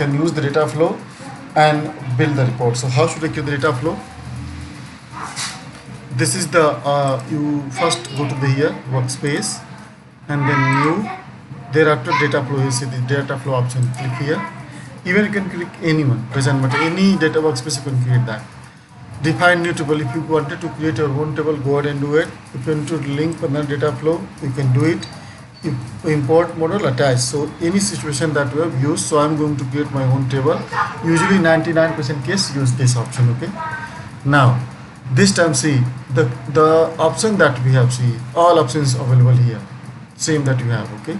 can use the data flow and build the report. So how should I create the data flow? This is the you first go to the here workspace and then new. Thereafter data flow, you see the data flow option. Click here. Even you can click anyone, doesn't matter. Any data workspace you can create that. Define new table. If you wanted to create your own table, go ahead and do it. If you want to link another data flow, you can do it. Import model attach. So any situation that we have used, so I'm going to create my own table. Usually 99% case use this option. Okay. Now this time see the option that we have, see all options available here, same that you have. Okay.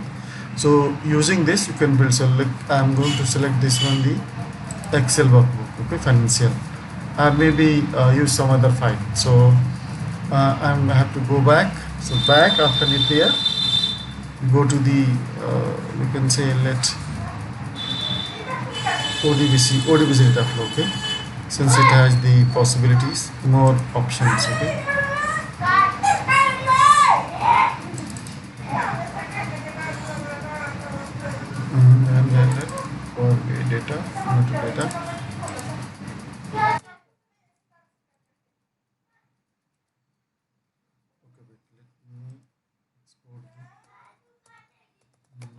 So using this you can build. Select, I'm going to select this one, the Excel workbook. Okay, financial. Maybe use some other file. So I have to go back. So back after it here, go to the we can say let ODBC data flow. Okay, since it has the possibilities, more options. Okay. And then for data, not data.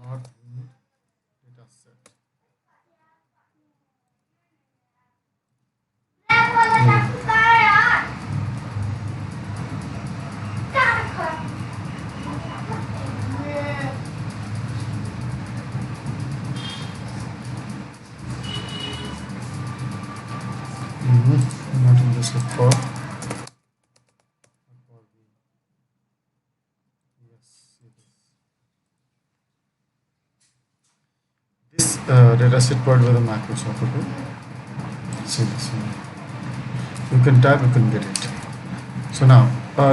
Not in data set. Not in this for. Yes, this data set provided by the Microsoft. Okay. See this one. You can type, you can get it. So now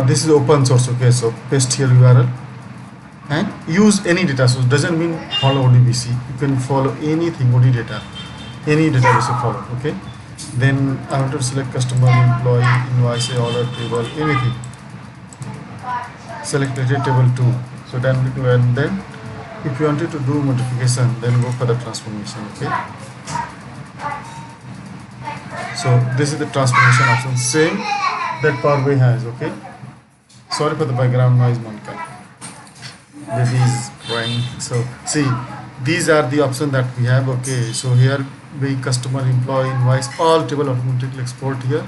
this is open source. Okay, so paste here URL and use any data source. Doesn't mean follow ODBC. You can follow anything, OD data, any database you follow. Okay. Then I want to select customer, employee, invoice, order, table, anything. Select data table 2. So then and then if you wanted to do modification, then go for the transformation. Okay. So this is the transformation option, same that powerbi has. Okay. Sorry for the background noise, Monica. Baby is crying. So see, these are the options that we have. Okay. So here we customer, employee, invoice, all table automatically export here.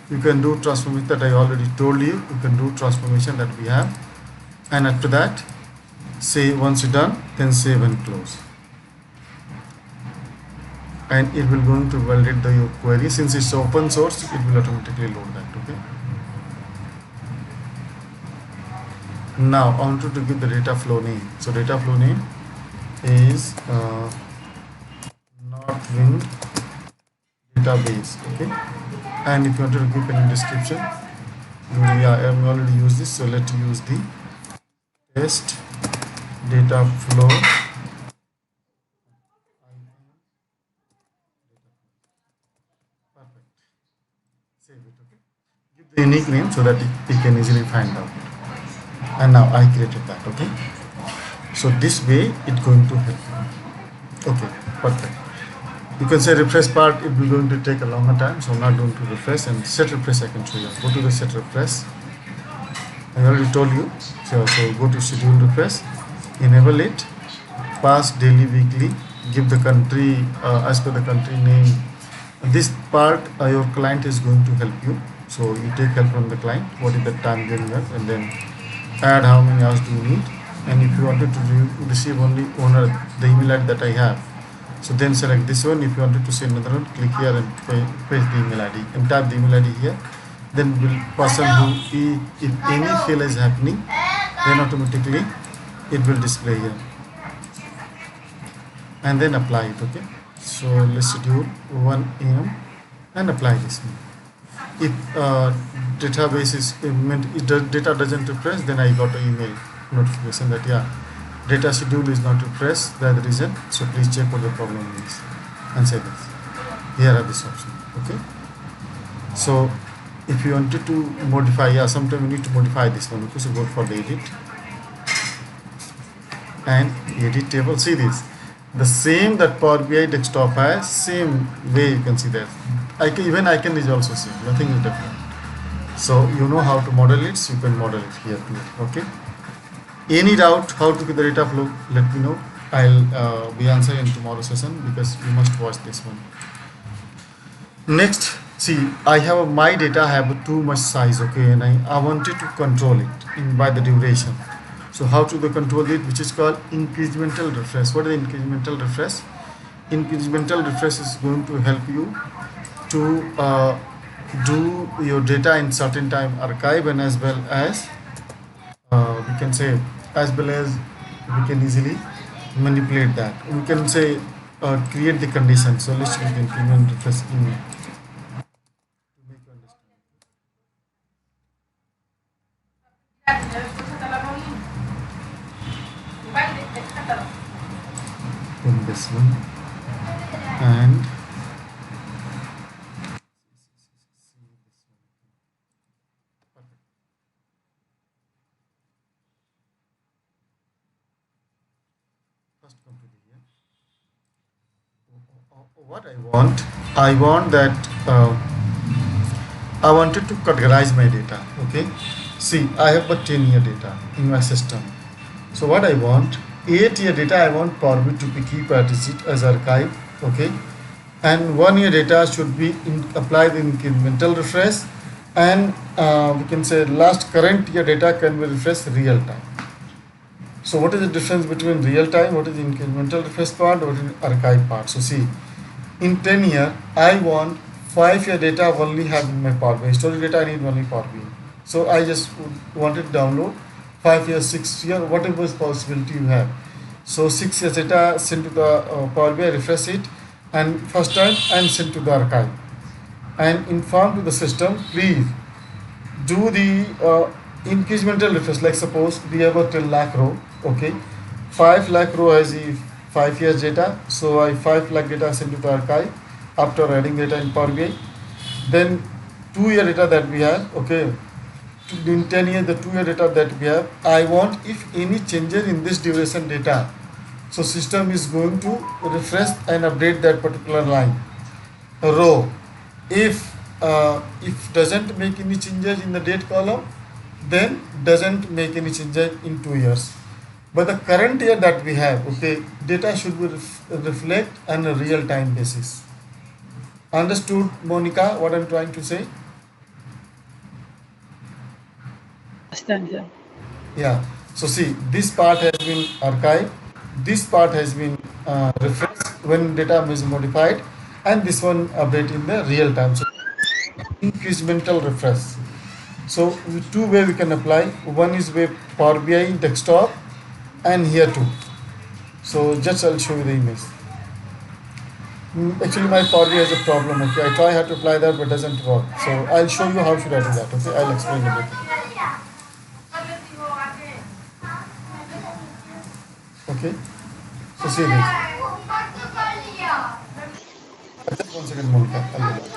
You can do transformation that I already told you. You can do transformation that we have, and after that, say once you're done, then save and close. And it will going to validate your query. Since it's open source, it will automatically load that. Okay. Now I want to give the data flow name. So data flow name is Northwind database. Okay. And if you want to give any description, yeah, I have already used this. So let's use the test data flow. Perfect. Save it. Okay. Give the unique name so that you can easily find out. And now I created that. Okay. So this way it's going to help you. Okay. Perfect. You can say refresh part, it will going to take a longer time, so I'm not going to refresh. And set refresh I can show you. Go to the set refresh. I already told you. So go to schedule refresh, enable it, pass daily, weekly, give the country as per the country name. This part your client is going to help you. So you take help from the client. What is the time given up, and then add how many hours do you need. And if you wanted to receive only owner the email ID that I have, so then select this one. If you wanted to send another one, click here and paste the email ID and type the email ID here. Then will person who, if any fail is happening, then automatically it will display here. And then apply it. Okay. So let's schedule 1 AM and apply this one. If database is data doesn't refresh, then I got an email notification that yeah, data schedule is not refreshed, that's the reason. So please check what the problem is and say this. Here are this option. Okay. So if you wanted to modify, yeah, sometimes you need to modify this one. Okay. So go for the edit and edit table. See this. the same that Power BI desktop has, same way you can see that. Even icon is also same, nothing is different. So you know how to model it, so you can model it here too. Okay. Any doubt how to get the data flow? Let me know. I'll be answering in tomorrow's session because you must watch this one. Next, see, I have my data have too much size, okay, and I wanted to control it by the duration. So how to the control it, which is called incremental refresh. What is incremental refresh? Incremental refresh is going to help you to do your data in certain time archive, and as well as we can say, as well as we can easily manipulate that. We can say create the condition. So let's use the increment refresh in to make you understand. In this one, and first come to the here. What I want that I wanted to categorize my data. Okay, see, I have but 10-year data in my system. So what I want, 8-year data I want Powerbi to be keep at it as archive. Okay, and 1-year data should be applied in incremental refresh, and we can say last current year data can be refreshed real time. So what is the difference between real time, what is the incremental refresh part, what is the archive part? So see, in 10 year, I want 5-year data only have in my Power BI. Storage data I need only Power BI. So I just wanted to download 5 years, 6 year, whatever possibility you have. So 6 years data sent to the Power BI, refresh it, and first time and send to the archive. And inform to the system, please do the incremental refresh. Like suppose we have a 10 lakh row, okay, 5 lakh row has the 5 years data, so I 5 lakh data sent to the archive after adding data in Power BI. Then 2-year data that we have, okay, in 10 years the 2-year data that we have, I want if any changes in this duration data, so system is going to refresh and update that particular line row. If doesn't make any changes in the date column, then doesn't make any changes in 2 years. But the current year that we have, okay, data should be reflect on a real time basis. Understood, Monica, what I'm trying to say? Understand, sir. Yeah. So see, this part has been archived, this part has been refreshed when data is modified, and this one update in the real time. So incremental refresh. So two way we can apply. One is with Power BI desktop, and here too. So just I'll show you the image. Actually, my Power BI has a problem. Okay, I try how to apply that, but doesn't work. So I'll show you how should I do that. Okay, I'll explain everything. Okay. So see this. Just 1 second, Monica. I'll do that.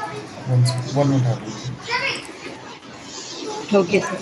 1 second. One won't happen. Okay, sir.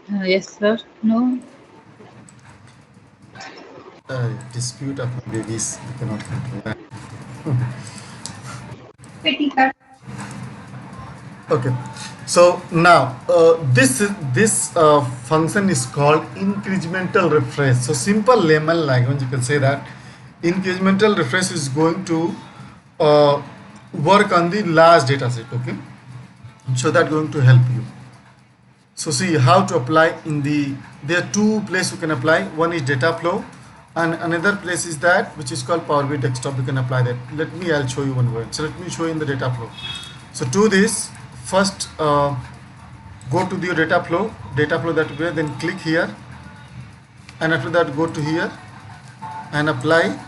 Yes, sir. No. Dispute of babies we cannot control. Okay, so now this function is called incremental refresh. So simple layman language, you can say that incremental refresh is going to uh, work on the large data set. Okay, so that going to help you. So see how to apply in the, there are two places you can apply. One is data flow and another place is that which is called Power BI desktop. You can apply that. I'll show you one word. So let me show you in the data flow. So to this, first go to the data flow that way, then click here, and after that go to here and apply,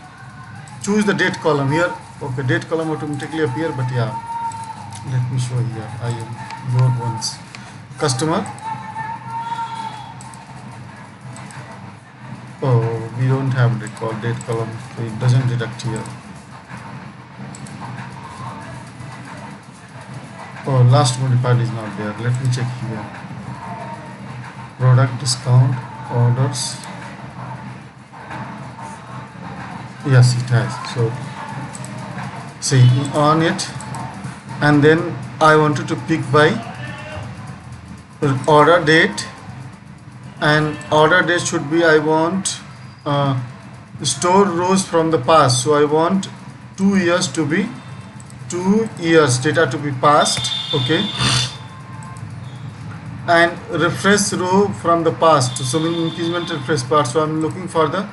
choose the date column here. Okay, date column automatically appear, but yeah, let me show here. I am your ones customer. Oh, we don't have date column, so it doesn't deduct here. Oh, last modified is not there. Let me check here. Product discount, orders. Yes, it has. So see on it, and then I wanted to pick by order date, and order date should be, I want store rows from the past. So I want 2 years to be 2 years data to be passed. Okay, and refresh row from the past. So mean increment refresh part. So I'm looking for the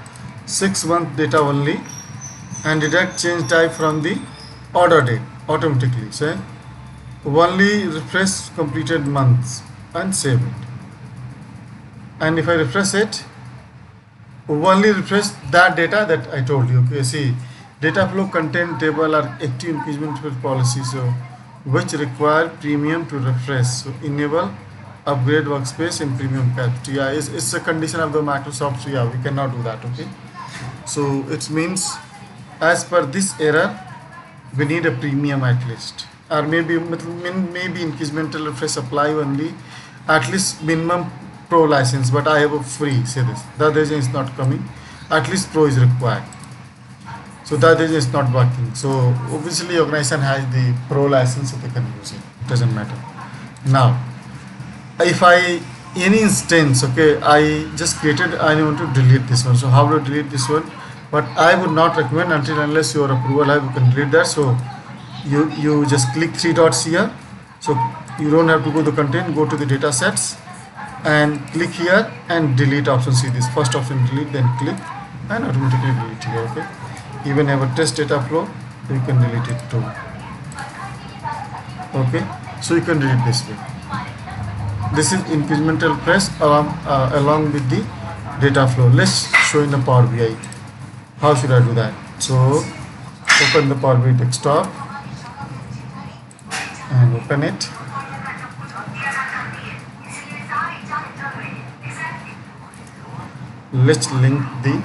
6-month data only, and deduct change type from the order date automatically. Say only refresh completed months and save it. And if I refresh it, only refresh that data that I told you. Okay, see, data flow content table are active engagement policies, so which require premium to refresh. So enable upgrade workspace in premium capacity. Yeah, it's a condition of the Microsoft. So yeah, we cannot do that. Okay, so it means as per this error, we need a premium at least, or maybe incremental refresh apply only at least minimum pro license, but I have a free. Say this, the other is not coming, at least pro is required, so that is not working. So obviously organization has the pro license, so they can use it, doesn't matter. Now if I any instance, okay, I just created, I want to delete this one. So how to delete this one? But I would not recommend until unless your approval have, you can delete that. So you just click three dots here. So you don't have to go to content, go to the data sets and click here and delete option. See this first option, delete, then click and automatically delete here. Okay, even have a test data flow, you can delete it too. Okay, so you can delete this way. This is incremental press along with the data flow. Let's show in the Power BI. How should I do that? So open the Power BI desktop and open it. Let's link the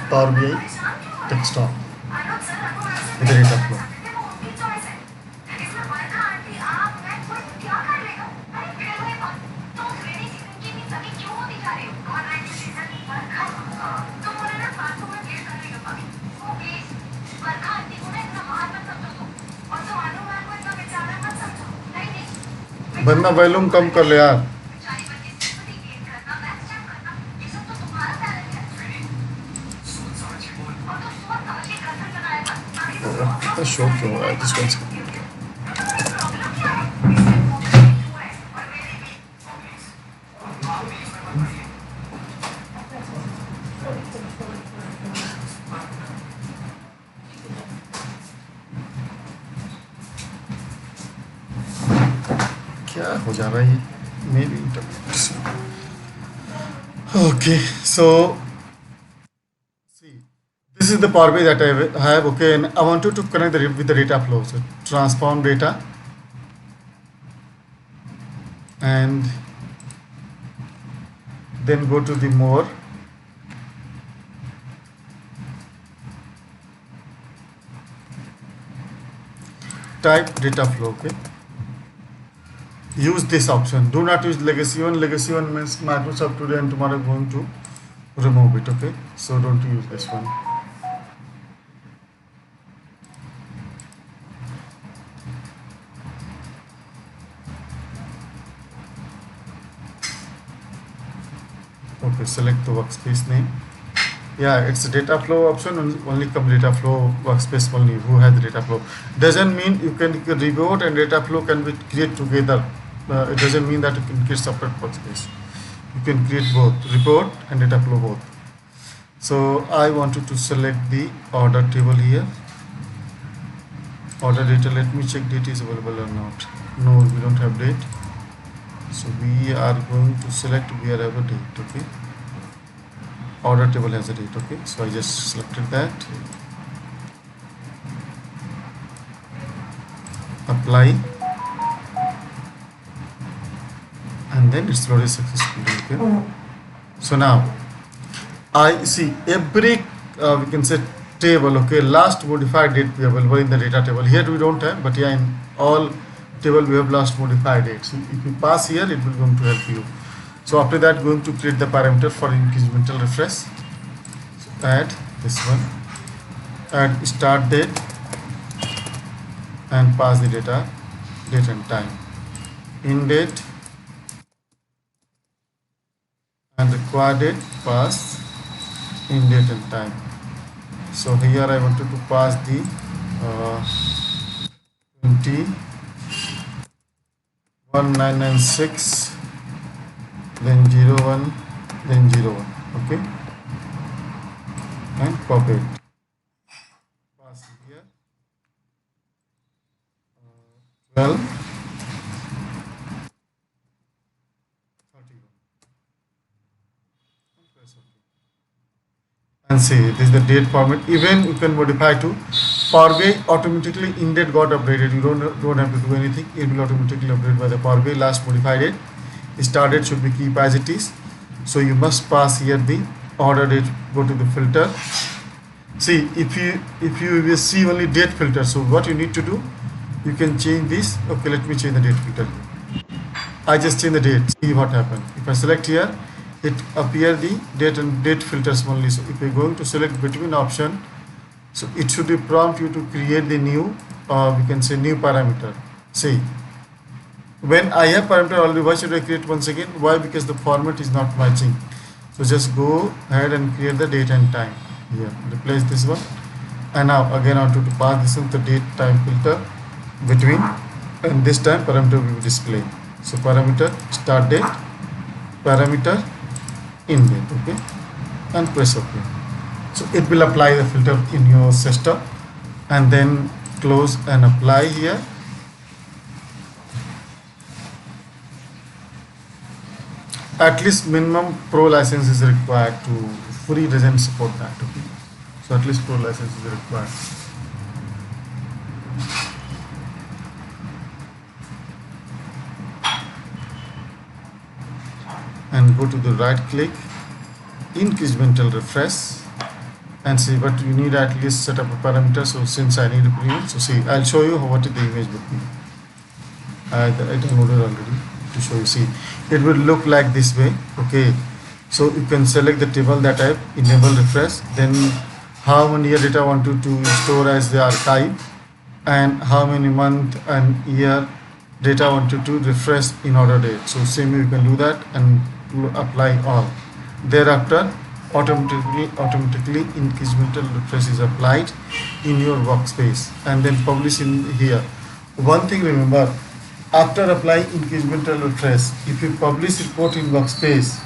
Power BI desktop with the data flow. बंदा volume कम कर ले यार. Show क्यों हो रहा है this one? क्या हो जा रहा है? Maybe internet. Okay, so see, this is the Power BI that I have. Okay, and I want you to connect with the data flow. So transform data and then go to the more. Type data flow. Okay. use this option. Do not use legacy one. Legacy one means Microsoft today and tomorrow going to remove it. Okay, so don't use this one. Okay, select the workspace name. Yeah, it's a data flow option. Only come data flow workspace only. Who has the data flow? Doesn't mean you can report and data flow can be created together. It doesn't mean that you can create separate workspace. You can create both report and data flow both. So I wanted to select the order table here. Order data. Let me check date is available or not. No, we don't have date. So we are going to select wherever date. Okay. Order table has a date. Okay, so I just selected that. Apply, and then it's loaded successfully. Okay, so now I see every we can say table. Okay, last modified date we available in the data table. Here we don't have, but yeah, in all table we have last modified date. So if you pass here, it will going to help you. So after that, going to create the parameter for incremental refresh. So add this one, add start date, and pass the date and time. In date and required date, pass in date and time. So here I wanted to pass the 201996. Then 01, then 01. Okay, and copy it. Pass here 12, 31. And see, this is the date format. Even you can modify to powerbi automatically in date got updated. You don't have to do anything. It will automatically update by the powerbi last modified date. Start date should be keep as it is. So you must pass here the order date. Go to the filter. See, if you will see only date filter, so what you need to do, you can change this. Okay, let me change the date filter. I just change the date. See what happened. If I select here, it appear the date and date filters only. So if you're going to select between option, so it should be prompt you to create the new, we can say new parameter. See. When I have parameter already, why should I create once again? Why? Because the format is not matching. So just go ahead and create the date and time here. Replace this one, and now again I want to pass this one the date time filter between, and this time parameter will be displayed. So parameter start date, parameter in date. Okay, and press OK. So it will apply the filter in your system, and then close and apply here. At least minimum pro license is required. To free doesn't support that. Okay, so at least pro license is required. And go to the right click, incremental refresh, and see, but you need at least set up a parameter. So since I need a preview, so see, I'll show you what the image would be. I downloaded already to show you. See, it will look like this way. Okay, so you can select the table that type, enable refresh, then how many year data wanted to store as the archive, and how many month and year data wanted to refresh in order date. So same you can do that and apply all. Thereafter automatically incremental refresh is applied in your workspace, and then publish in here. One thing remember, after applying incremental refresh, if you publish report in workspace,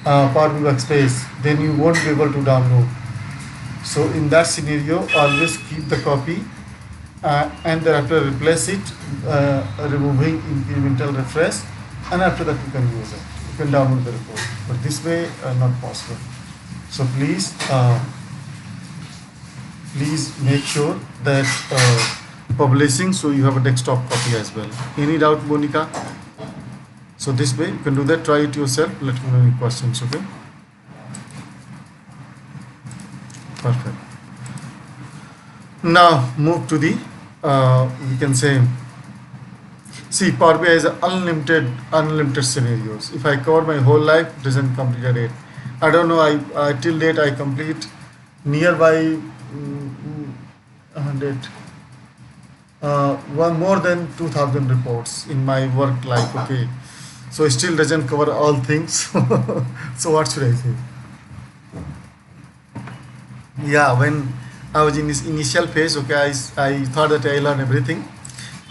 powerbi workspace, then you won't be able to download. So in that scenario, always keep the copy and thereafter replace it, removing incremental refresh, and after that you can use it. You can download the report, but this way not possible. So please make sure that publishing, so you have a desktop copy as well. Any doubt, Monica? So this way you can do that. Try it yourself. Let me know any questions. Okay, perfect. Now move to the we can say See, Power BI is unlimited scenarios. If I cover my whole life, it doesn't complete a date. I don't know. I till date I complete nearby 100, one more than 2,000 reports in my work life. Okay, so it still doesn't cover all things. So what should I say? Yeah, when I was in this initial phase, okay, I thought that I learned everything,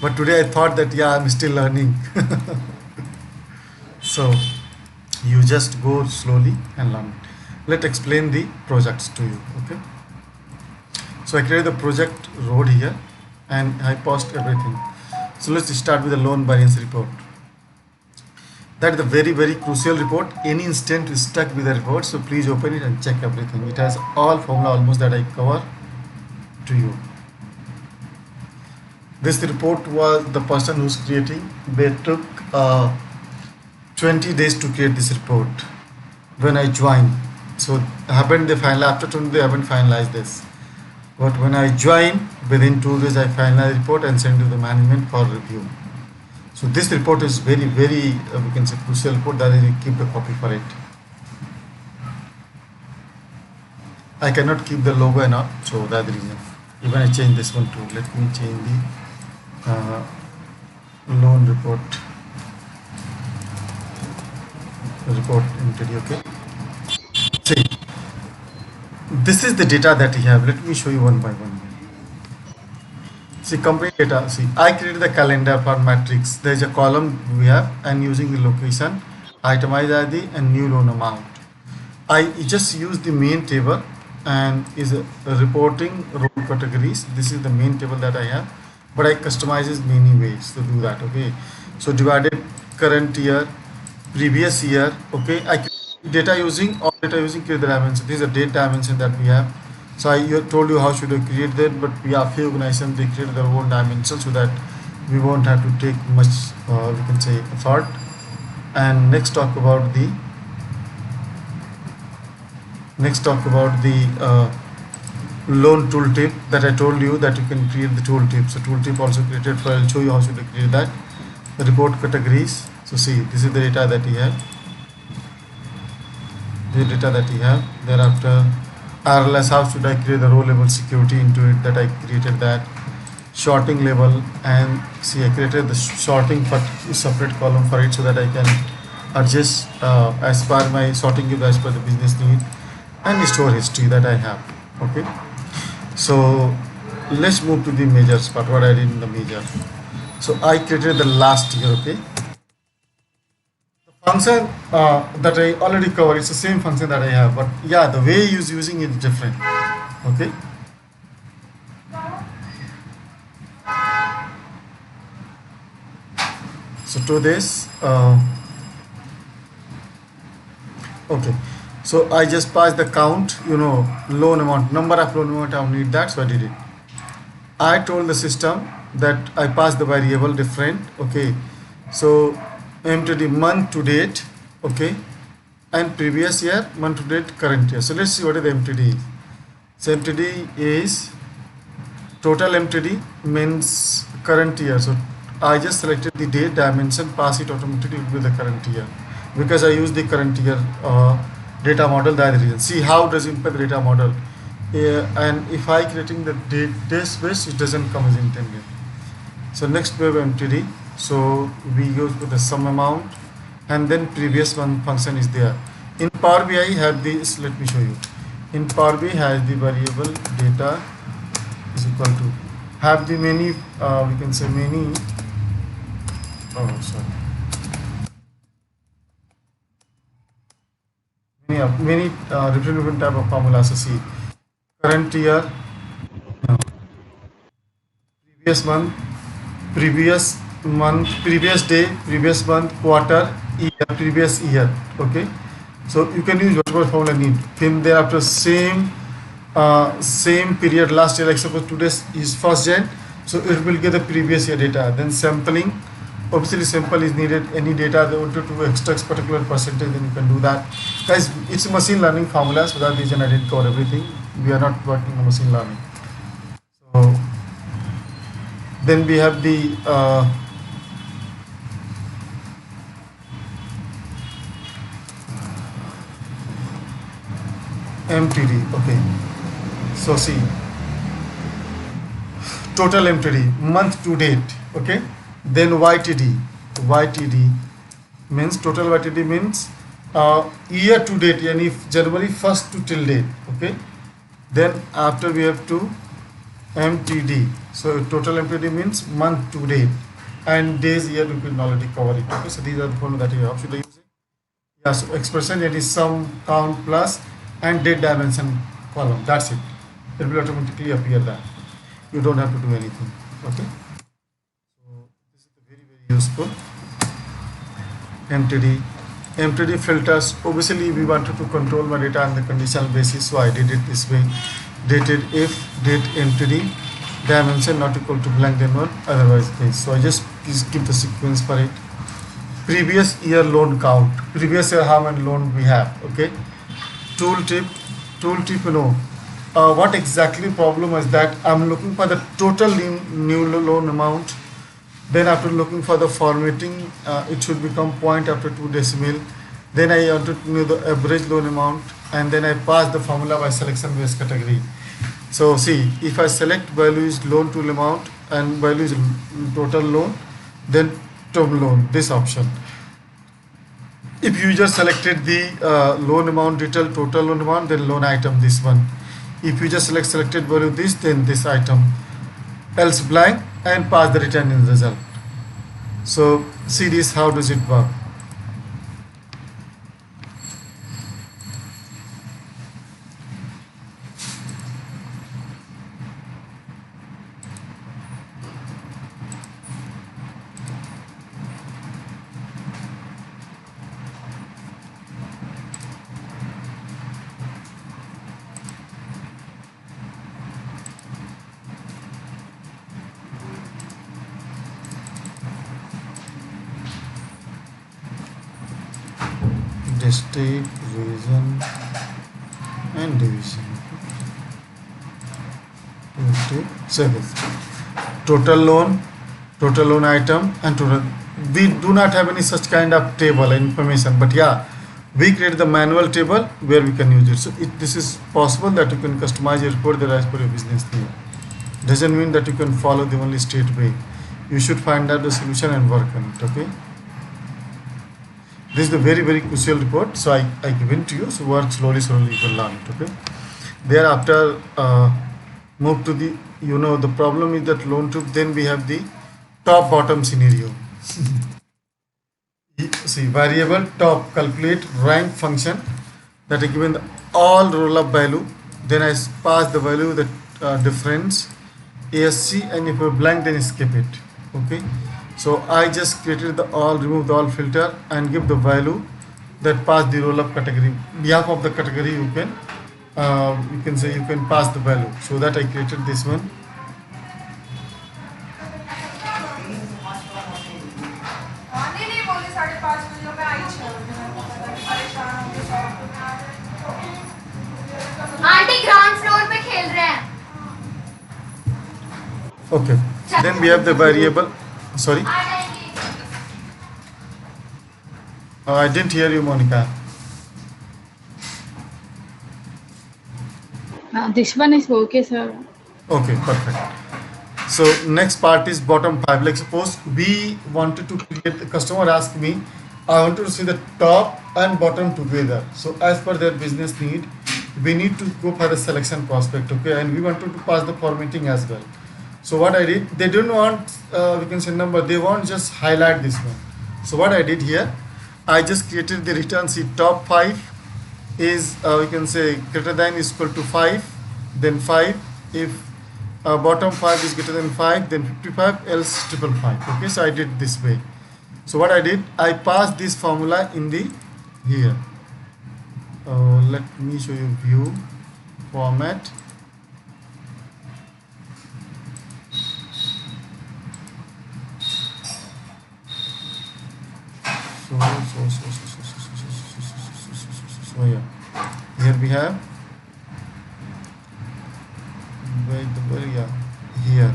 but today I thought that yeah, I'm still learning. So you just go slowly and learn. Let's explain the projects to you. Okay. So I created the project road here, and I paused everything. So let's start with the loan variance report. That is a very crucial report. Any instant is stuck with the report, so please open it and check everything. It has all formula almost that I cover to you. This report was the person who's creating. They took 20 days to create this report when I joined. So happened they finally after 20 they haven't finalized this. But when I joined, within 2 days I finalized the report and sent to the management for review. So this report is very we can say crucial report that I keep the copy for it. I cannot keep the logo and all, so that's the reason. Even I change this one too. Let me change the loan report entity. Okay. See, this is the data that we have. Let me show you one by one. See, company data. See, I created the calendar for matrix. There is a column we have, and using the location, itemized ID, and new loan amount. I just use the main table and is reporting row categories. This is the main table that I have, but I customizes many ways to do that. Okay, so divided current year, previous year. Okay, I create data using create the dimension. This is a date dimension that we have. So I told you how should I create that, but we have few organizations they create their own dimension so that we won't have to take much we can say effort. And next talk about the loan tooltip that I told you that you can create the tooltip. So tooltip also created for. I'll show you how should I create that. The report categories. So see, this is the data that we have. The data that we have. Thereafter, RLS, how should I create the row level security into it, that I created that. Sorting level, and see I created the sorting for separate column for it so that I can adjust as per my sorting is as per the business need, and the store history that I have. Okay, so let's move to the measures part, what I did in the measure. So I created the last year. Okay, function that I already covered, it's the same function that I have, but yeah, the way you using it is different. Okay, so to this okay, so I just passed the count, loan amount, number of loan amount I need that, so I did it. I told the system that I passed the variable different. Okay, so MTD month to date. Okay, and previous year, month to date, current year. So let's see what is the MTD is. So MTD is total MTD means current year. So I just selected the date dimension, pass it automatically with the current year because I use the current year data model. That is the reason. See how does impact the data model. And if I creating the date space, it doesn't come as intended. So next we have MTD. So we use with the sum amount, and then previous one function is there. In Power BI have this. Let me show you. In Power BI has the variable data is equal to have the many we can say many. Oh sorry. Many different type of formulas. So see current year, previous month, previous day, previous month, quarter, year, previous year. Okay, so you can use whatever formula need. Then thereafter same period last year, like suppose today is 1st Jan, so it will get the previous year data. Then sampling, obviously sample is needed. Any data they wanted to extract particular percentage, then you can do that. Guys, it's a machine learning formula, so that reason I didn't cover everything. We are not working on machine learning. So then we have the MTD. Okay, so see, total MTD, month to date. Okay, then YTD means total YTD means year to date, yani January 1st to till date. Okay, then after we have to MTD. So total MTD means month to date, and days year we can already cover it. Okay, so these are the formulas that you have. Should I use it? Yeah, so expression, it is sum, count, plus, and date dimension column. That's it. It will automatically appear there. You don't have to do anything. Okay. So this is very useful. MTD filters. Obviously, we wanted to control my data on the conditional basis, so I did it this way. Dated if date MTD dimension not equal to blank, then one, otherwise this. So I just please keep the sequence for it. Previous year loan count. Previous year how many loan we have. Okay. Tooltip. You know. What exactly problem is that I'm looking for the total new loan amount. Then after looking for the formatting, it should become point after 2 decimal. Then I want to know the average loan amount, and then I pass the formula by selection based category. So see, if I select value is loan to amount and value is total loan, then term loan, this option. If you just selected the loan amount detail, total loan amount, then loan item, this one. If you just selected value this, then this item, else blank, and pass the return in result. So see this, how does it work? District, region, and division. Service. Total loan item, and total. We do not have any such kind of table information, but yeah, we create the manual table where we can use it. So this is possible that you can customize your report as per your business need. Doesn't mean that you can follow the only straight way. You should find out the solution and work on it. Okay. This is the very crucial report, so I give it to you. So work slowly you will learn it. Okay. Thereafter, move to the, the problem is that loan to, then we have the top bottom scenario. See, variable top, calculate rank function that is given the all roll up value, then I pass the value that difference ASC, and if you blank then skip it. Okay. So I just created the all, remove the all filter and give the value that pass the roll up category. Behalf of the category you can say you can pass the value. So that I created this one. Aunty ground floor पे खेल रहे हैं. Okay. Then we have the variable. Sorry. I didn't hear you, Monica. This one is okay, sir. Okay, perfect. So next part is bottom 5. Like suppose we wanted to create, the customer asked me, I want to see the top and bottom together. So as per their business need, we need to go for the selection prospect. Okay, and we wanted to pass the formatting as well. So what I did, they don't want, we can say number, they want just highlight this one. So what I did here, I just created the return sheet. Top 5 is, we can say greater than is equal to 5, then 5. If bottom 5 is greater than 5, then 55, else 555. Okay, so I did this way. So what I did, I passed this formula in the here. Let me show you view, format. So yeah, here we have here.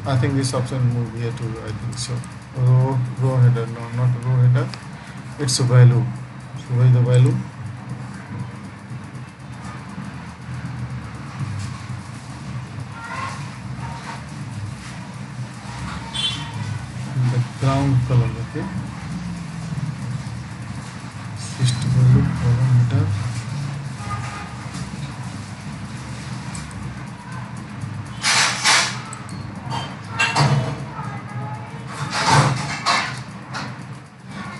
I think this option move here too. I think so. Row header, no, not row header. its value. So where is the value? The ground color, okay. System value parameter.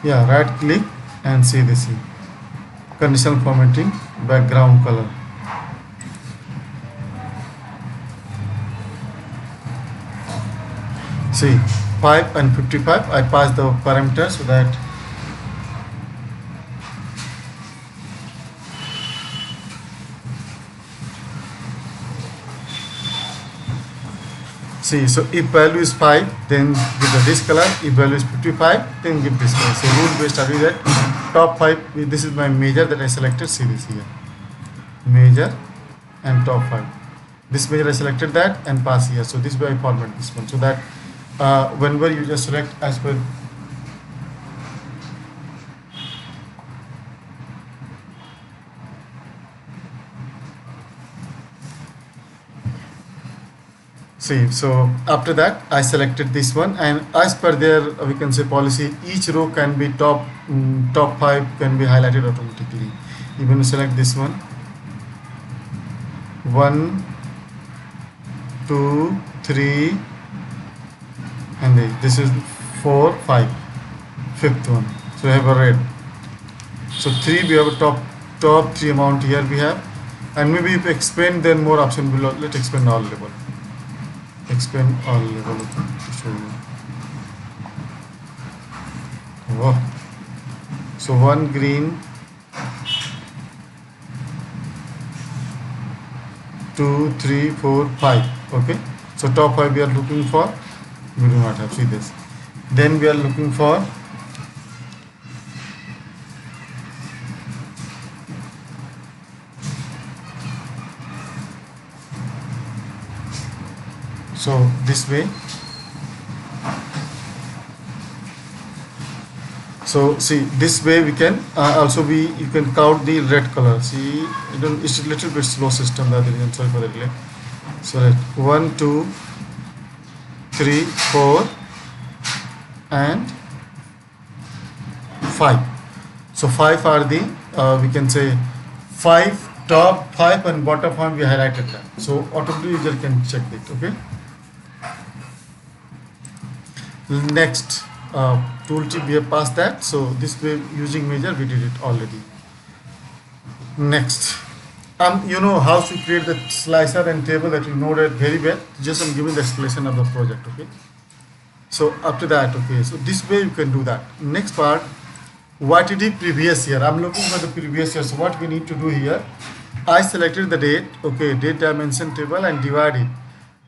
Yeah, right click and see this here. Conditional formatting, background color. See, 5 and 55, I pass the parameter so that see, so if value is 5, then give the this color. If value is 55, then give this color. So rule based study that top 5, this is my major that I selected. See this here, major and top 5. This major I selected that and pass here. So this way I format this one so that whenever you just select as per see, so after that I selected this one, and as per their we can say policy, each row can be top 5 can be highlighted automatically. Even you select this one, 1 2 3 and this is 4 5, fifth one. So I have a red. So 3 we have a top 3 amount here we have, and maybe if expand then more option below. Let's expand all level. Expand all level to show you. Wow. So 1 green, 2 3 4 5. Okay, so top 5 we are looking for. We do not have, see this. Then we are looking for so this way. So see, this way we can also you can count the red color. See, it's a little bit slow system, that reason, sorry for the delay. So 1 2 3 4 and 5. So 5 are the we can say 5 top 5 and bottom 5 we highlighted that. So automatically user can check it. Okay. Next tooltip we have passed that. So this way using measure we did it already. Next, you know how to create the slicer and table that you know that very well. Just I'm giving the explanation of the project. Okay. So after that, okay, so this way you can do that. Next part, YTD previous year. I'm looking for the previous year. So what we need to do here, I selected the date, okay, date dimension table and divide it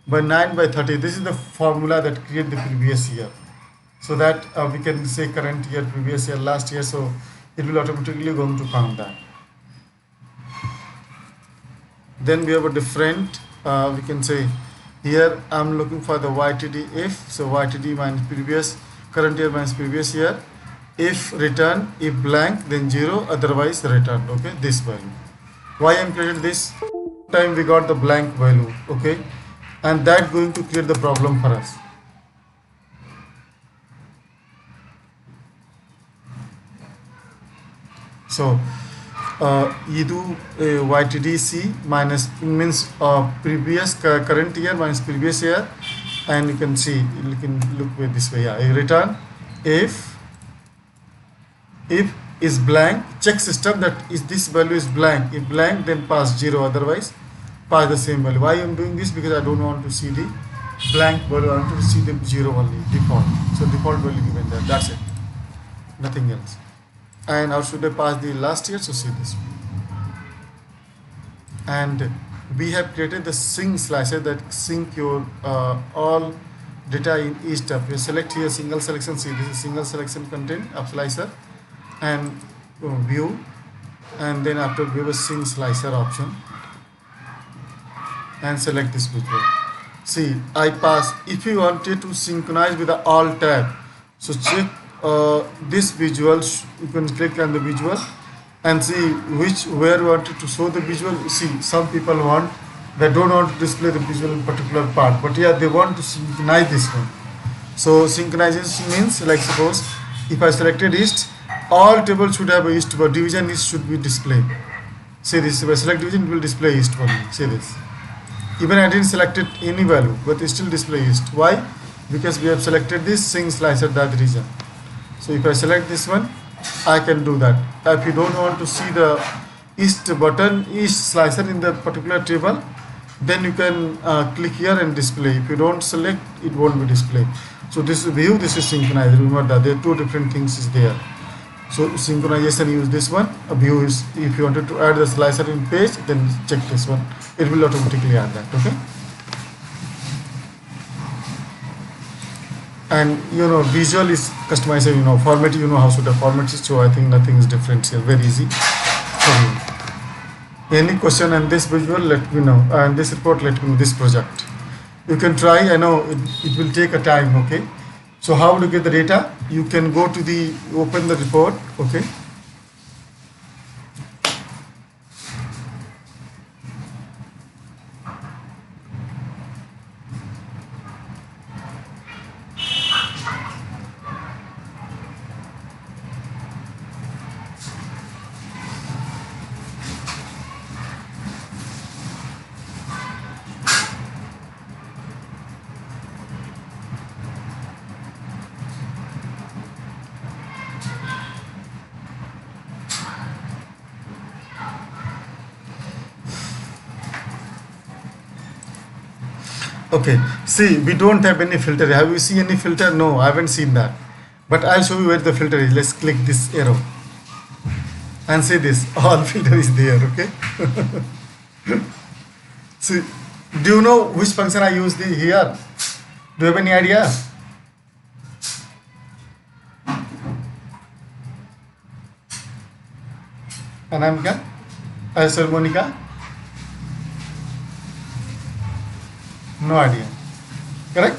by 9 by 30. This is the formula that create the previous year. So that we can say current year, previous year, last year. So it will automatically going to count that. Then we have a different, we can say here I'm looking for the YTD if. So YTD minus previous, current year minus previous year. If return, if blank, then 0, otherwise return. Okay, this value. Why I'm created this? Time we got the blank value. Okay, and that going to create the problem for us. So you do YTDC minus means previous current year minus previous year, and you can see, you can look with this way. Yeah, return if is blank, check system that is this value is blank. If blank, then pass 0, otherwise pass the same value. Why I'm doing this? Because I don't want to see the blank value, I want to see the 0 only, default. So default value given there, that's it, nothing else. And how should I pass the last year? So see this. And we have created the sync slicer that sync your all data in each step. You select here single selection. See, this is single selection content of slicer, and view, and then after we have a sync slicer option and select this visual. See, I pass. If you wanted to synchronize with the all tab, so check this visual, you can click on the visual and see where you want to show the visual. See, some people want, they don't want to display the visual in particular part, but yeah, they want to synchronize this one. So synchronization means, like suppose if I selected east, all tables should have a east, but division east should be displayed. See this, if I select division, it will display east only. See this. Even I didn't select it any value, but it still display east. Why? Because we have selected this sync slicer that region. So if I select this one, I can do that. If you don't want to see the east button, east slicer in the particular table, then you can click here and display. If you don't select, it won't be displayed. So this is view, this is synchronize. Remember that there are two different things is there. So synchronization, use this one. A view is, if you wanted to add the slicer in page, then check this one. It will automatically add that. Okay. And visual is customizable. Format, how should I format it. So I think nothing is different here. Very easy for you. Any question on this visual, let me know. And this report, let me know. This project, you can try. I know it will take a time. Okay. So how to get the data? You can go to open the report. Okay. Okay, see, we don't have any filter. Have you seen any filter? No, I haven't seen that. But I'll show you where the filter is. Let's click this arrow and see this. All filter is there. Okay. See, do you know which function I use here? Do you have any idea? Anamika? Sir Monica? No idea. Correct?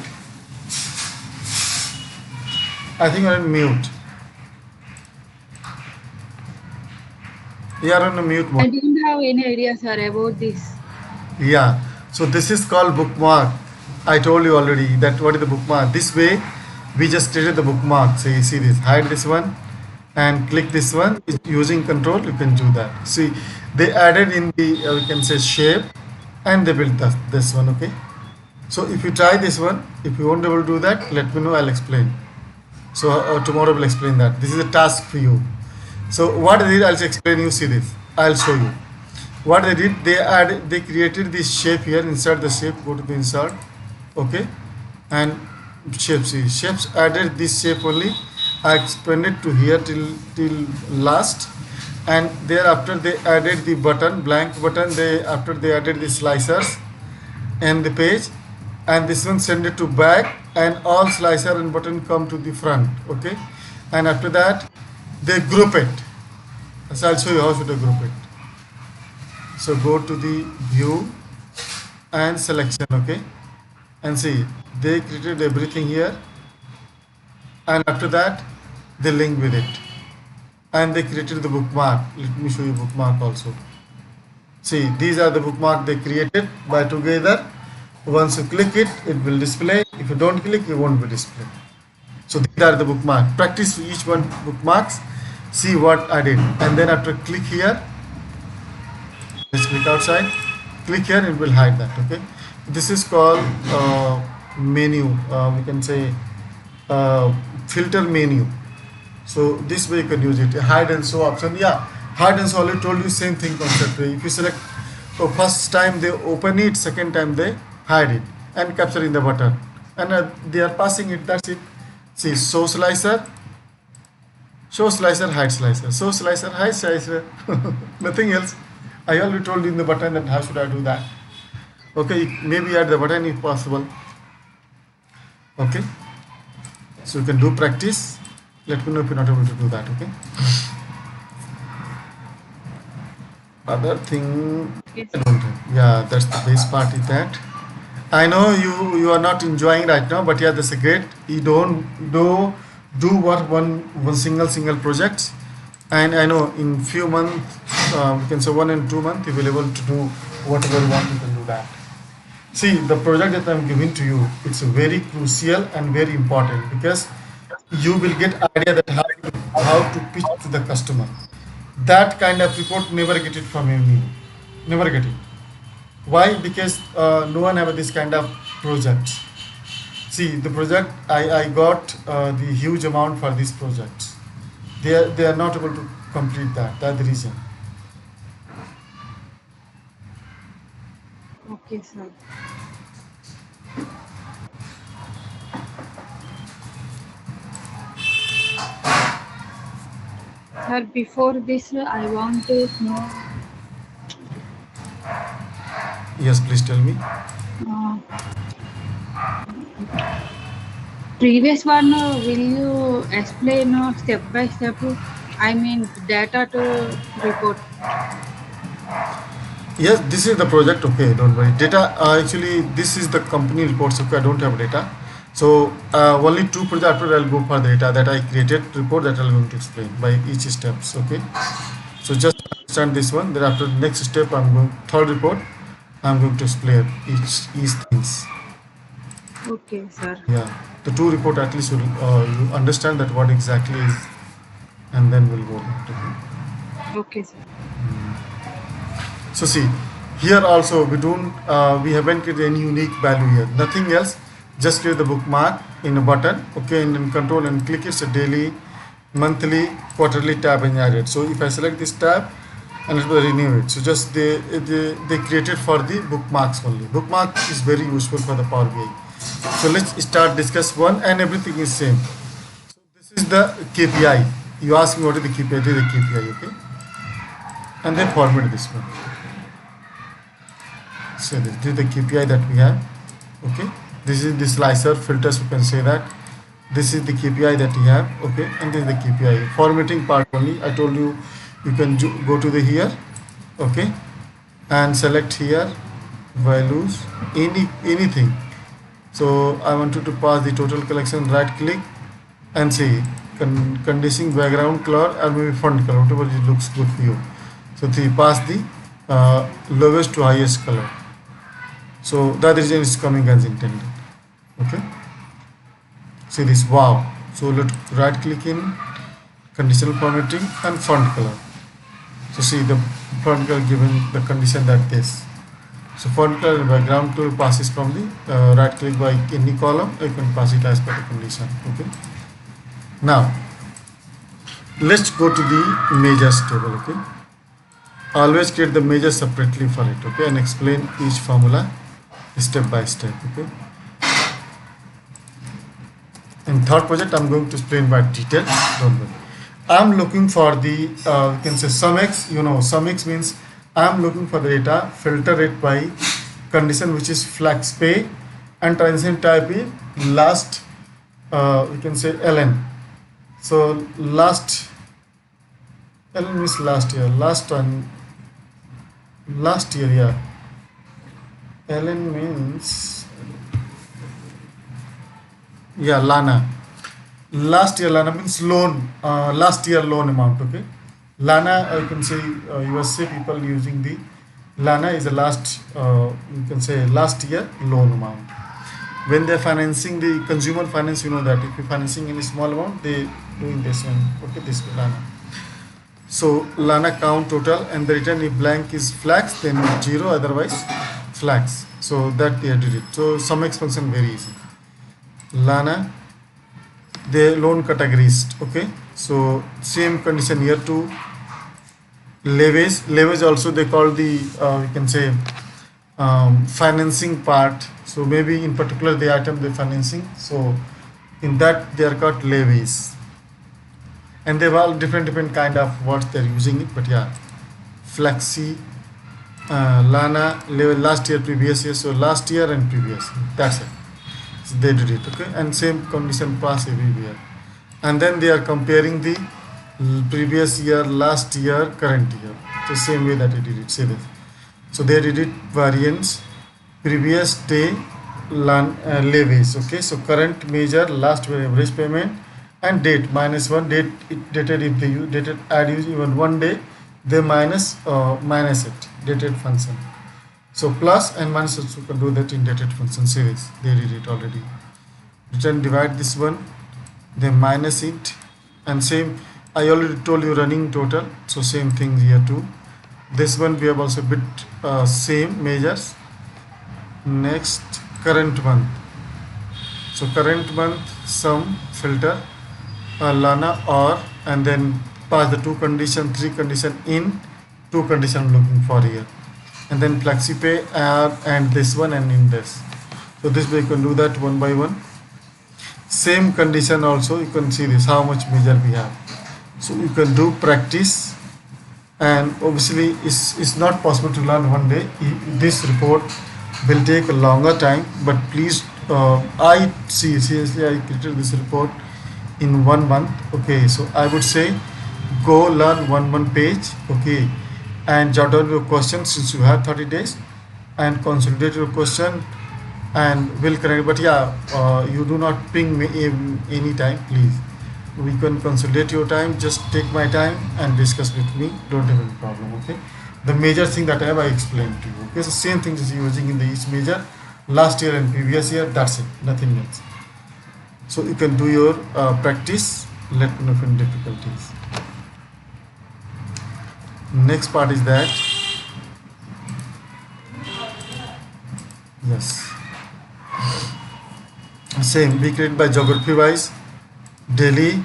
I think you're on mute. You are on a mute I mode. don't have any idea, sir, about this. Yeah. So this is called bookmark. I told you already that what is the bookmark. This way, we just created the bookmark. So you see this. Hide this one and click this one. Using control, you can do that. See, they added in the we can say shape, and they built this one. Okay. So if you try this one, if you won't be able to do that, let me know, I'll explain. So tomorrow we'll explain that. This is a task for you. So what I did, I'll explain you. See this. I'll show you. What they did, they created this shape here. Insert the shape, go to the insert. Okay. And shape, see, shapes added this shape only. I expanded to here till last. And thereafter they added the button, blank button. After they added the slicers and the page. And this one send it to back, and all slicer and button come to the front. Okay. And after that they group it. So I'll show you how should I group it. So go to the view and selection. Okay. And see, they created everything here, and after that they link with it, and they created the bookmark. Let me show you bookmark also. See, these are the bookmark they created by together. Once you click it, it will display. If you don't click, it won't be displayed. So these are the bookmarks. Practice each one bookmarks. See what I did. And then after click here, let's click outside. Click here, it will hide that. Okay. This is called menu. We can say filter menu. So this way you can use it. Hide and show option. Yeah, hide and show. I already told you same thing concept. If you select, so first time they open it, second time they hide it and capture in the button, and they are passing it. That's it. See, show slicer, hide slicer, show slicer, hide slicer. Nothing else. I already told you in the button that how should I do that. Okay, maybe add the button if possible. Okay, so you can do practice. Let me know if you're not able to do that. Okay. Other thing, Yes. I don't have. Yeah, that's the best part is that. I know you are not enjoying right now, but yeah, that's a great. You do what one single project, and I know in few months, we can say 1 and 2 months, you will able to do whatever you want, you can do that. See, the project that I'm giving to you, it's very crucial and very important, because you will get idea that how to pitch to the customer. That kind of report, never get it from me, never get it. Why? Because no one have this kind of project. See, the project I got the huge amount for this project. They are not able to complete that. That's the reason. Okay, sir. Sir, before this, I want to know Yes, please tell me. uh, previous one. Will you explain step by step? I mean, data to report. Yes, this is the project. Okay, don't worry. Data, actually, this is the company reports. Okay, I don't have data. So only two projects. After I'll go for the data that I created report that I'm going to explain by each steps. Okay. So just understand this one. Then after the next step, I'm going third report. I'm going to explain each things. Okay, sir. Yeah, the two report at least you understand that what exactly is, and then we'll go back to it. Okay, sir. So see, here also we haven't created any unique value here. Nothing else. Just create the bookmark in a button. Okay, and then control and click it. So daily, monthly, quarterly tab and added. So if I select this tab and it will renew it. So just they created for the bookmarks only. Bookmark is very useful for the Power BI. So let's start discuss one, and everything is same. So this is the KPI. You ask me what is the KPI? This is the KPI, okay? And then format this one. So this is the KPI that we have, okay? This is the slicer filters, you can say that. This is the KPI that we have, okay? And this is the KPI. Formatting part only, I told you, you can go to the here, okay? And select here, values, anything. So I wanted to pass the total collection, right click and see conditioning background color or maybe font color, whatever it looks good for you. So pass the lowest to highest color. So that region is coming as intended. Okay. See this, wow. So let right click in conditional formatting and font color. So see the font color given the condition that this. So font color and background color passes from the right click by any column. You can pass it as per the condition. Okay. Now let's go to the measures table. Okay. Always create the measures separately for it. Okay, and explain each formula step by step. Okay. In third project, I'm going to explain by detail. Don't worry. I'm looking for the you can say sum x. You know, sum x means I'm looking for the data, filter it by condition which is flex pay, and transaction type is last. We can say ln. So last ln means last year. Last year, yeah. ln means, yeah, lana. Last year lana means loan. Last year loan amount. Okay. Lana, you can say USA people using the lana is the last. You can say last year loan amount. When they're financing the consumer finance, you know that if you're financing any small amount, they doing this one. Okay, this lana. So lana count total, and the return if blank is flags, then 0, otherwise flags. So that they did it. So sum x function very easy. Lana, the loan categories. Okay. So same condition here too. Levies also they call the you can say financing part. So maybe in particular the item they financing. So in that they are called levies. And they have all different kind of words they're using it, but yeah, flexi, lana, last year, previous year. So last year and previous year, that's it. So they did it, okay, and same condition pass everywhere. And then they are comparing the previous year, last year, current year. The same way that they did it. Say this. So they did it variance, previous day, levies. Okay, so current measure, last average payment, and date -1 date it dated if they use dated add use even 1 day, they minus it dated function. So plus and minus also you can do that in dated function series. They did it already. Return divide this one, they minus it, and same I already told you running total, so same thing here too. This one we have also bit same measures. Next current month, so current month sum filter Lana or, and then pass the 2 condition 3 condition in 2 condition I'm looking for here, and then flexipay and this one and in this. So this way you can do that one by one. Same condition also you can see this how much measure we have. So you can do practice, and obviously it's not possible to learn one day. This report will take a longer time, but please I see seriously I created this report in 1 month. Okay, so I would say go learn one page, okay, and jot down your question since you have 30 days, and consolidate your question and will connect. But yeah, you do not ping me any time, please. We can consolidate your time, just take my time and discuss with me, don't have any problem. Okay, the major thing that I have I explained to you. Okay, so same thing is using in the each major last year and previous year, that's it, nothing else. So you can do your practice, let me know if any difficulties. Next part is that, yes, same we create by geography wise daily,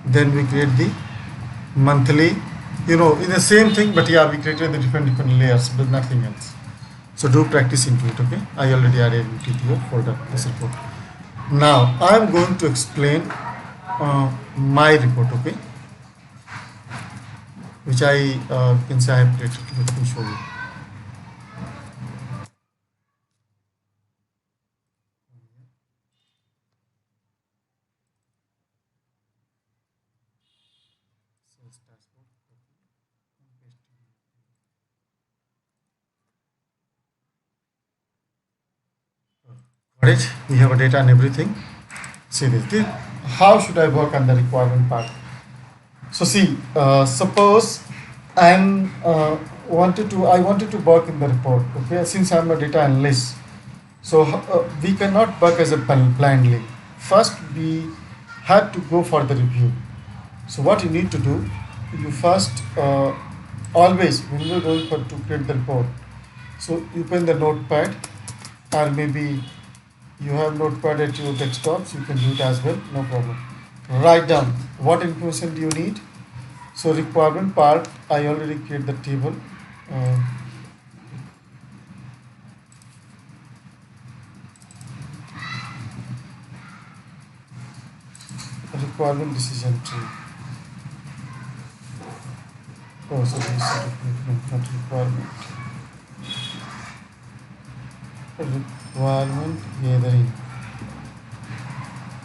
then we create the monthly, in the same thing, but yeah, we created the different layers, but nothing else. So do practice into it. Okay, I already added it to your folder, this report. Now I am going to explain my report, okay, which I can say I have created. Let me show you. Got it? We have a data and everything. See this. How should I work on the requirement part? So see, suppose I wanted to work in the report. Okay, since I'm a data analyst, so we cannot work as a blindly. First, we had to go for the review. So what you need to do, you first always when you're going to create the report, so you open the notepad, or maybe you have notepad at your desktop, so you can do it as well, no problem. Write down what information do you need. So requirement part, I already create the table. Requirement decision tree. Oh, so this is not requirement. Requirement gathering.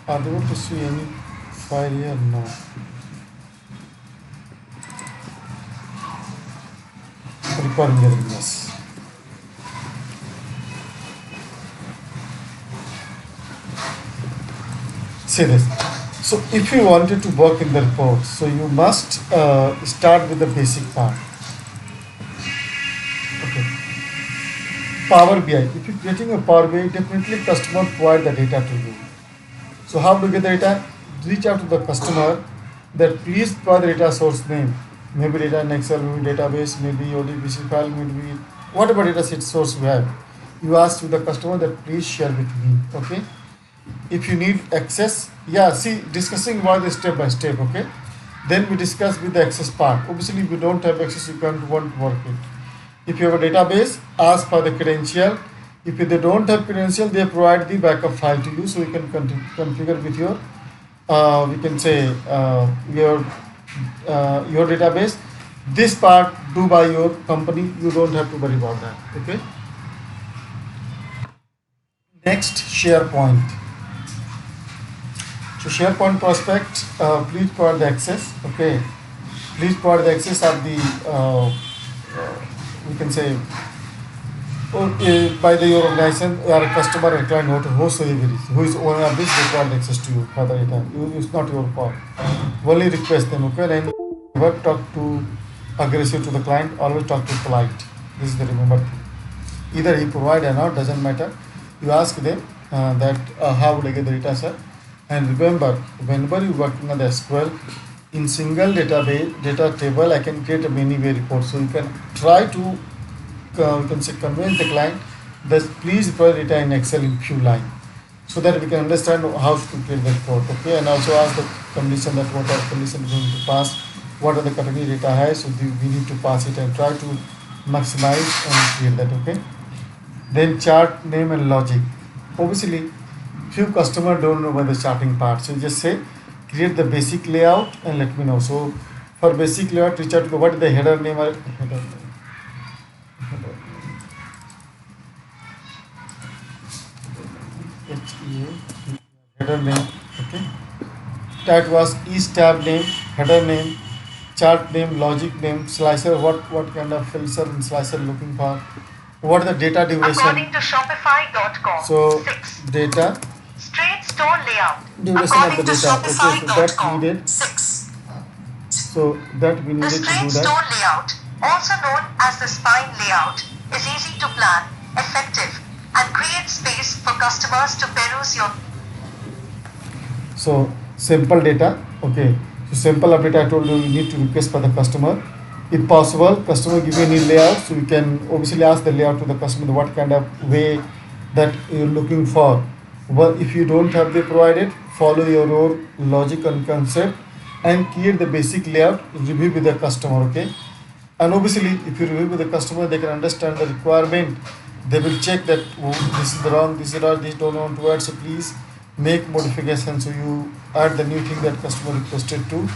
Are you able to see any file here? No. Requirement gathering, yes. See this. So if you wanted to work in the report, so you must start with the basic part. Okay. Power BI. If you're creating a Power BI, definitely customer provide the data to you. So how to get the data? Reach out to the customer that please provide the data source name. Maybe data in Excel, maybe database, maybe ODBC file, maybe whatever data set source you have. You ask to the customer that please share with me. Okay. If you need access, yeah, see, discussing about the step by step. Okay. Then we discuss with the access part. Obviously, if you don't have access, you can't want to work it. If you have a database, ask for the credential. If they don't have credential, they provide the backup file to you, so you can configure with your, we can say your database. This part do by your company. You don't have to worry about that. Okay. Next, SharePoint. So SharePoint prospect, please provide the access. Okay. Please provide the access of the we can say by the your organization or a customer or client who is owner of this required access to you for the data. It's not your call. Only request them, okay? And never talk to aggressive to the client, always talk to polite. This is the remember thing. Either he provide or not, doesn't matter. You ask them that how would I get the data, sir? And remember, whenever you working on the SQL, in single database data table, I can create a many way report. So you can try to you can say convince the client that please provide data in Excel in few line, so that we can understand how to create the report. Okay, and also ask the condition that what are condition going to pass, what are the category data has, so we need to pass it and try to maximize and create that. Okay. Then chart name and logic. Obviously, few customer don't know about the charting part. So just say create the basic layout and let me know. So for basic layout, reach out to what is the header name or header name. Okay. That was each tab name, header name, chart name, logic name, slicer. What kind of filter and slicer looking for? What is the data duration? According to Shopify.com. So 6. data Straight store layout. duration of the According to data. Okay, so that's Shopify.com. needed. 6. So that we The needed to do straight that. store layout, also known as the spine layout, is easy to plan, effective, and creates space for customers to peruse your. So simple data. Okay. So simple update I told you need to request for the customer. If possible, customer give you any layout, so you can obviously ask the layout to the customer what kind of way that you're looking for. Well, if you don't have the provided, follow your own logic and concept and create the basic layout, review with the customer. Okay. And obviously, if you review with the customer, they can understand the requirement. They will check that this is the wrong, this is wrong, this don't want to add. So please make modifications. So you add the new thing that customer requested to,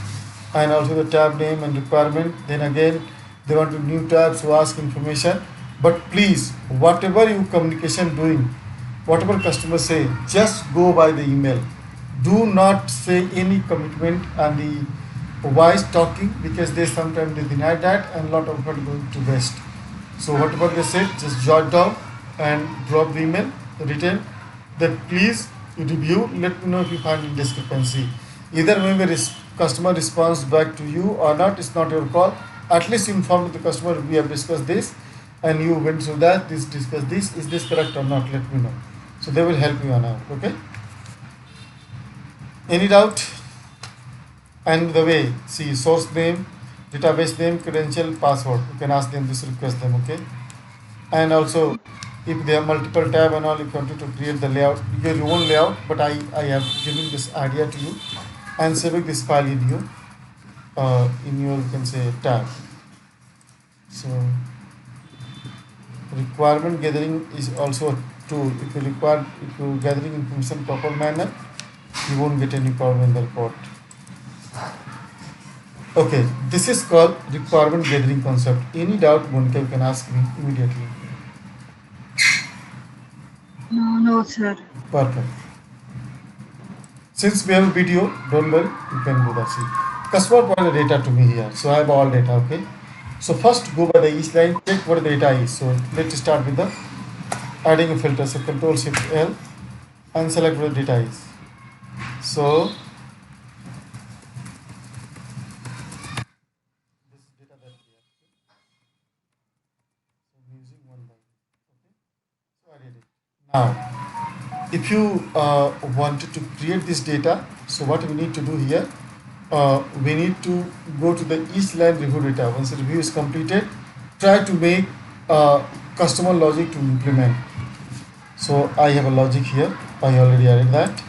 and also the tab name and requirement. Then again, they want to new tabs to ask information. But please, whatever you communication doing, whatever customer say, just go by the email. Do not say any commitment on the voice talking, because they sometimes they deny that and lot of effort going to waste. So whatever they said, just jot down and drop the email written that please review. Let me know if you find any discrepancy. Either maybe customer responds back to you or not. It's not your call. At least inform the customer we have discussed this and you went through that. Discuss this. Is this correct or not? Let me know. So they will help you on out. Okay. Any doubt? And the way, see source name, database name, credential, password. You can ask them this, request them. Okay. And also, if they have multiple tab and all, if you wanted to create the layout, your own layout, but I have given this idea to you and saving this file in your you can say tab. So requirement gathering is also a tool. If you gathering information proper manner, you won't get any problem in the report. Okay, this is called requirement gathering concept. Any doubt, Monica, you can ask me immediately. No, sir. Perfect. Since we have a video, don't worry, you can do that. See, customer provided data to me here, so I have all data. Okay. So first go by the each line, check what the data is. So let's start with the adding a filter. So Control Shift L and select what the data is. So this data that we have. So I'm using one line. Okay. So I did it. Now, if you wanted to create this data, so what we need to do here, we need to go to the each line review data. Once the review is completed, try to make customer logic to implement. So I have a logic here. I already added that.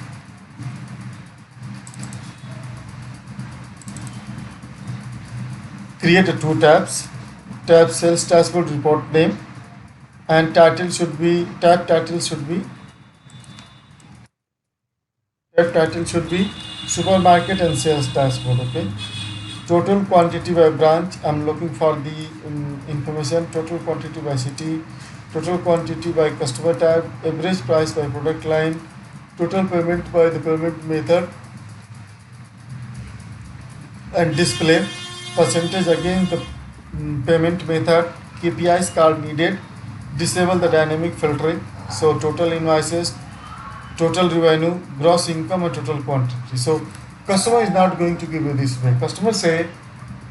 Create a two tabs. Tab sales dashboard report name, and title should be tab title should be supermarket and sales dashboard. Okay. Total quantity by branch. I'm looking for the information. Total quantity by city. Total quantity by customer type. Average price by product line. Total payment by the payment method. And display percentage again the payment method. KPIs card needed. disable the dynamic filtering. So total invoices, total revenue, gross income, and total quantity. So customer is not going to give you this way. Customer say,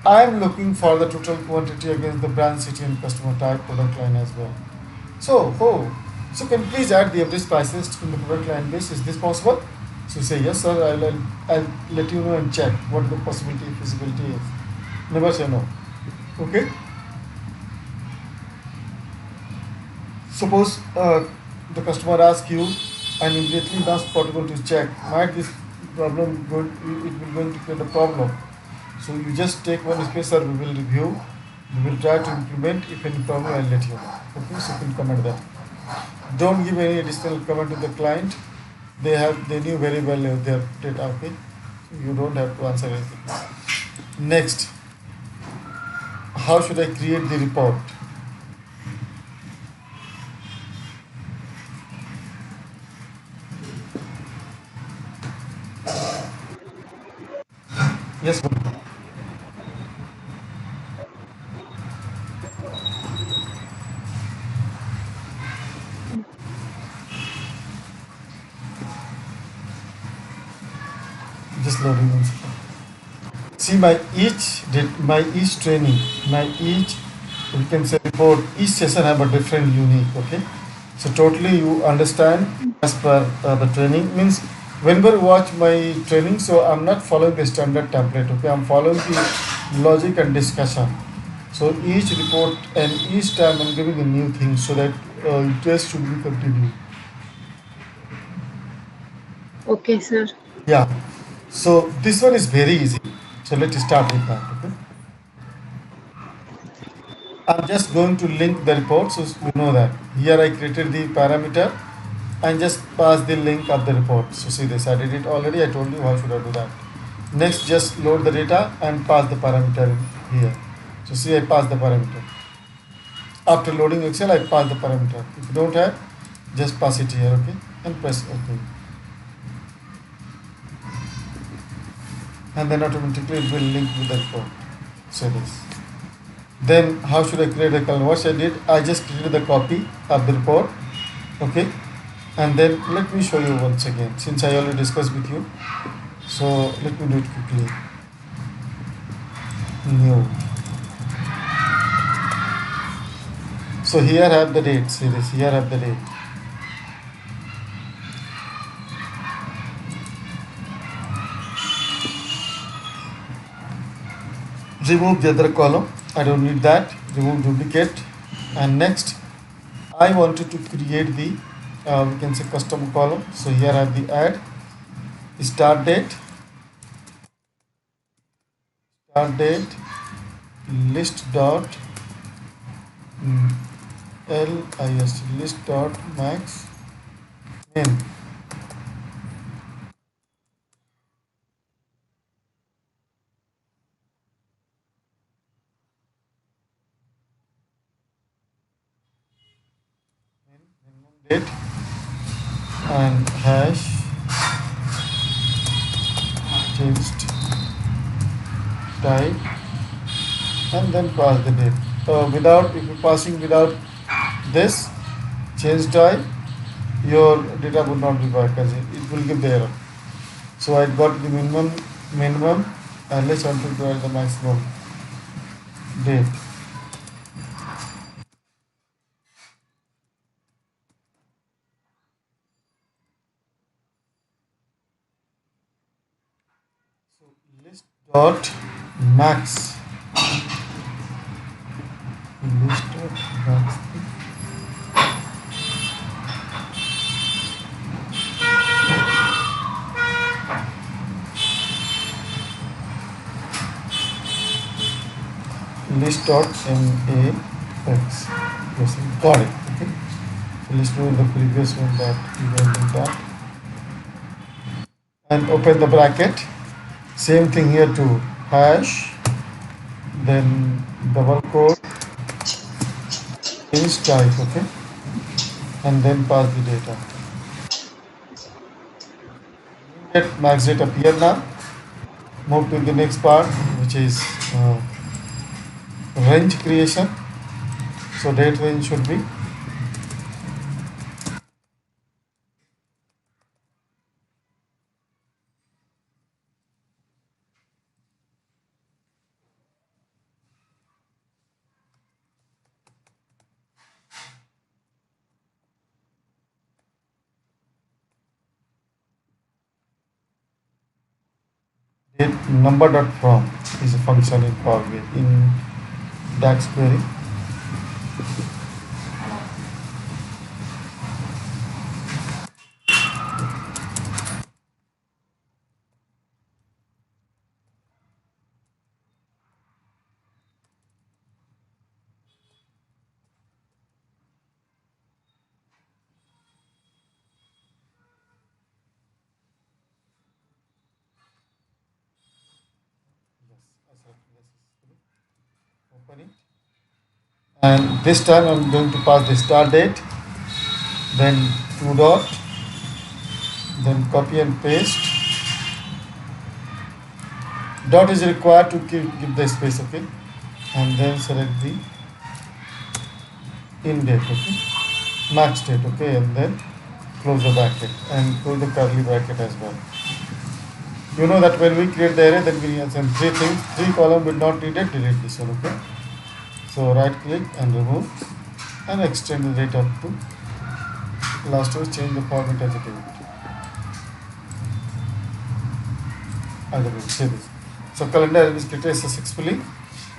I am looking for the total quantity against the brand, city, and customer type, product line as well. So can you please add the average prices in the product line base? Is this possible? So say yes, sir. I'll let you know and check what the possibility, feasibility is. Never say no. Okay. Suppose the customer asks you and immediately not possible to check, might this problem going, it will going to create a problem. So you just take one space, sir, we will review, we will try to implement. If any problem, I'll let you know. Okay, so you can comment that. Don't give any additional comment to the client. They knew very well their data. Okay, so you don't have to answer anything. Next, how should I create the report? Yes, just loading one second. See, my each training, my each, we can say report, each session have a different unique. Okay, so totally you understand as per the training means. Whenever you watch my training, so I'm not following the standard template. Okay, I'm following the logic and discussion. So each report and each time I'm giving a new thing so that test should be continued. Okay, sir. Yeah. So this one is very easy. So let's start with that. Okay. I'm just going to link the report so you know that. Here I created the parameter and just pass the link of the report. So see this, I did it already. I told you how should I do that. Next, just load the data and pass the parameter here. So see, I pass the parameter. After loading Excel, I pass the parameter. If you don't have, just pass it here, okay? And press OK. And then automatically it will link with the report. So this. Then how should I create a column? What I did, I just created the copy of the report, okay? And then let me show you once again, since I already discussed with you. So let me do it quickly. New. So here I have the date, see this, here I have the date. Remove the other column, I don't need that, remove duplicate. And next, I wanted to create the, we can say custom column. So here I have the add, start date, list dot list dot max name. Date and hash changed type and then pass the date. If you're passing without this change type, your data would not be back as it will give the error. So I got the minimum and let's want to provide the maximum date. So list dot max. List dot max. List dot max. Yes, got it. Okay. So let's do the previous one that we were doing that. And open the bracket. Same thing here too. Hash, then double quote, change type, okay, and then pass the data. Let max date appear now. Move to the next part, which is range creation. So date range should be Create number.from is a function in Power BI in DAX query. Open it. And this time I'm going to pass the start date, then two dot, then copy and paste. Dot is required to give the space, okay? And then select the in date, okay? Max date, okay? And then close the bracket and close the curly bracket as well. You know that when we create the array, then we have some three things, three column will not needed, delete this one, okay? So right click and remove and extend the date up to last row, change the format as a date. Say this. So calendar is created successfully.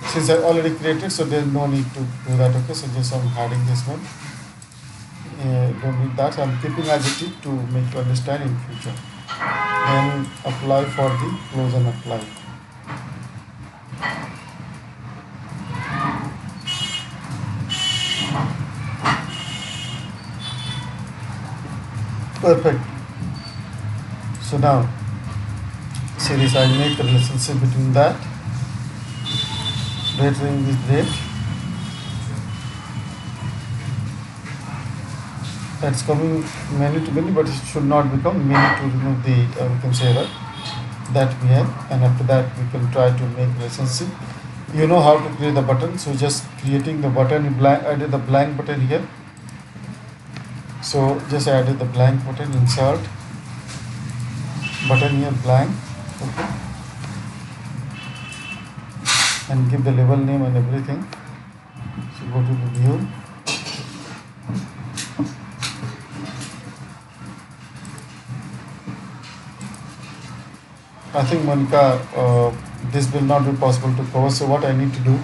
Since I already created, so there is no need to do that, okay? So just I'm hiding this one. Don't need that. I'm keeping as it is to make you understand in future. Then apply for the close and apply. Perfect. So now, series I make the relationship between that. Date range is date. That's coming many to many, but it should not become many to remove the we can say that we have, and after that we can try to make relationship. You know how to create the button, so just creating the button, blank, added the blank button here. So just added the blank button, insert button here blank, okay, and give the label name and everything. So go to the view. I think Monica, this will not be possible to cover. So what I need to do,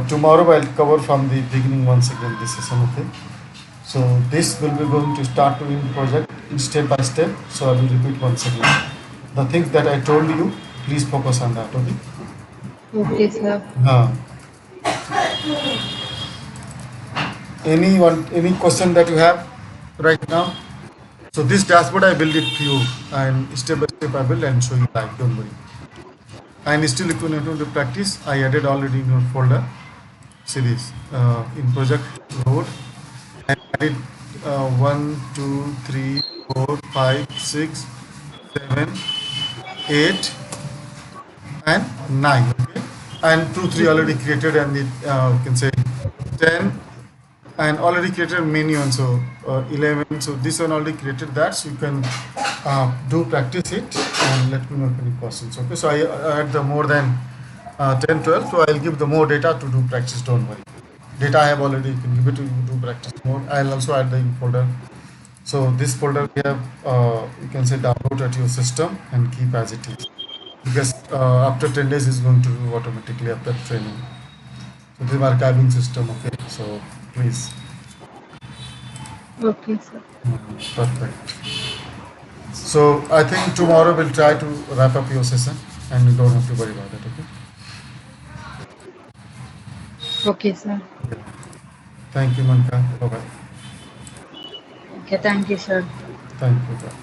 tomorrow I'll cover from the beginning once again this session, okay? So this will be going to start to end project step by step. So I will repeat once again. The things that I told you, please focus on that, okay? Okay, sir. Any question that you have right now? So this dashboard I build it for you, and step by step I build and show you live, don't worry. And still if you need to practice, I added already in your folder. See this, in project load, I added 1, 2, 3, 4, 5, 6, 7, 8 and 9, okay? And 2, 3 already created, and it you can say 10 and already created many one, so 11. So this one already created that, so you can do practice it and let me know if any questions, okay? So I add the more than 10, 12, so I'll give the more data to do practice, don't worry. Data I have already, you can give it to you to do practice more. I'll also add the folder. So this folder we have, you can say download at your system and keep as it is, because after 10 days is going to do automatically after training. So this is archiving system, okay? So please. Okay, sir. Perfect. So I think tomorrow we'll try to wrap up your session and you don't have to worry about it, okay? Okay, sir. Thank you, Monica. Bye-bye. Okay, thank you, sir. Thank you. Bye.